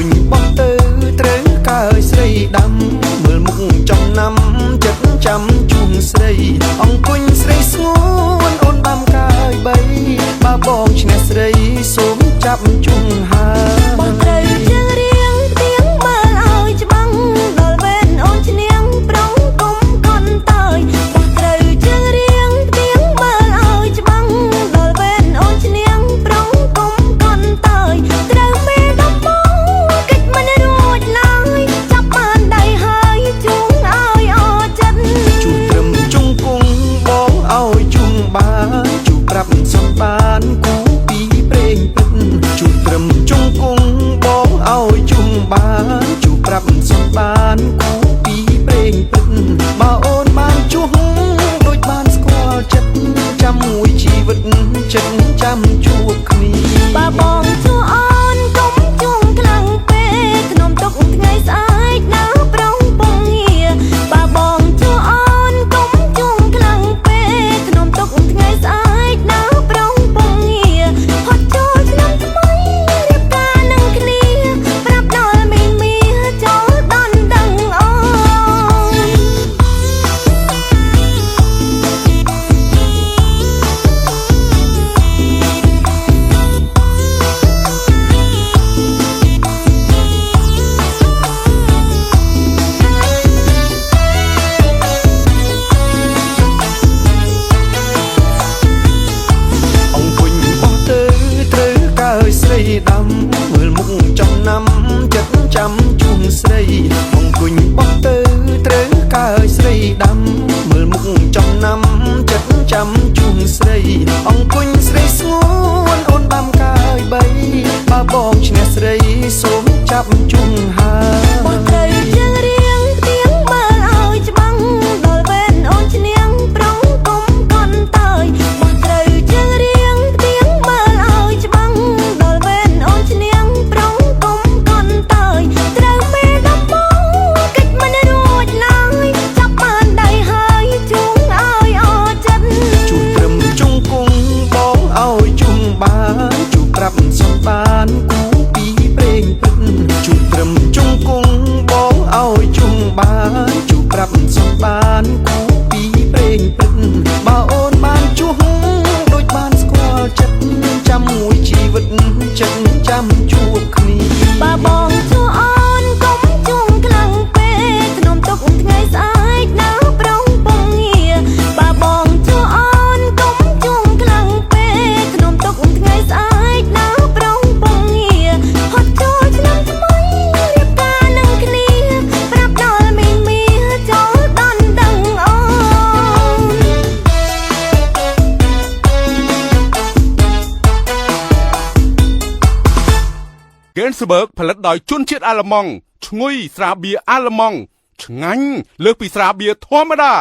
ញបោះទៅត្រូវកើស្រីដាំមើលមុខចំណាំចិត្តចាំជួងស្រីអង្គុញស្រីស្ងួនអូនដាំកើបីបើបងឈ្នះស្រីសូមចាប់ជួងហើបោះត្រូវជើងរៀងទៀងមើលឲ្យច្បាំងដល់វេនអូនឈ្នះប្រងគុំកន់តើយបោះត្រូវជើងរៀងទៀងមើលឲ្យច្បាំងដល់វេនអូនឈ្នះប្រងគុំកន់តើយត្រូវមេដំបងកិច្ចមិនរួចឡើយចាប់បានដៃហើយជួងឲ្យអចិត្តជួត្រឹមជុងគង់បងឲ្យជួងបានជួប្រាប់សំបានគូពីព្រេងពិតជួត្រឹមជុងគង់បងឲ្យជួងបានជួប្រាប់សំបានគូពីព្រេងពិតបើអូនបានជួងដូចបានស្គាល់ចិត្តចាំមួយជីវិតចិត្តចាំជួបគ្នាបើបងជួអូនកុំជួងខ្លាំងពេកក្នុងទុកថ្ងៃស្អែកណាប្រងពងងារបើបងជួអូនកុំជួងខ្លាំងពេកក្នុងទុកថ្ងៃស្អែកណាប្រងពងងារហត់ចូលឆ្នាំថ្មីរៀបការនឹងគ្នាប្រាប់ដល់មីងមាចូលដល់ដឹងអូនស្រីដាំមើលមុខចំណាំចិត្តចាំជួងស្រីអង្គុញបោះទៅត្រូវកើស្រីដាំមើលមុខចំណាំចិត្តចាំជួងស្រីអង្គុញស្រីស្ងួនអូនដាំកើបីបើបងឈ្នះស្រីសូមចាប់ជួងហើបោះទៅជើងរៀងទៀងមើលឲ្យច្បាំងដល់វេនអូនឈ្នះប្រងគុំកន់តើយបោះត្រូវជើងរៀងទៀងមើលឲ្យច្បាំងដល់វេនអូនឈ្នះប្រងគុំកន់តើយត្រូវមេដំបងកិច្ចមិនរួចឡើយចាប់បានដៃហើយជួងឲ្យអចិត្តជួត្រឹមជុងគង់បងឲ្យជួងបានជួប្រាប់សំបានគូពីព្រេងពិតជួត្រឹមជុងគង់បងឲ្យជួងបានជួប្រាប់សំបានគូពីព្រេងពិតបើអូនបានជួងដូចបានស្គាល់ចិត្តចាំមួយជីវិតចិត្តចាំជួបគ្នាបើបងជួអូនកុំជួងខ្លាំងពេកក្នុងទុកថ្ងៃស្អែកណាប្រងពងងារបើបងជួអូនកុំជួងខ្លាំងពេកក្នុងទុកថ្ងៃស្អែកណាប្រងពងងារហត់ចូលឆ្នាំថ្មីរៀបការនឹងគ្នាប្រាប់ដល់មីងមាចូលដល់ដឹងអូនហ្គេនស្បឺកផលិតដោយជនជាតិអាល្លឺម៉ង់ឈ្ងុយស្រាបៀរអាល្លឺម៉ង់ឆ្ងាញ់លើសពីស្រាបៀរធម្មតា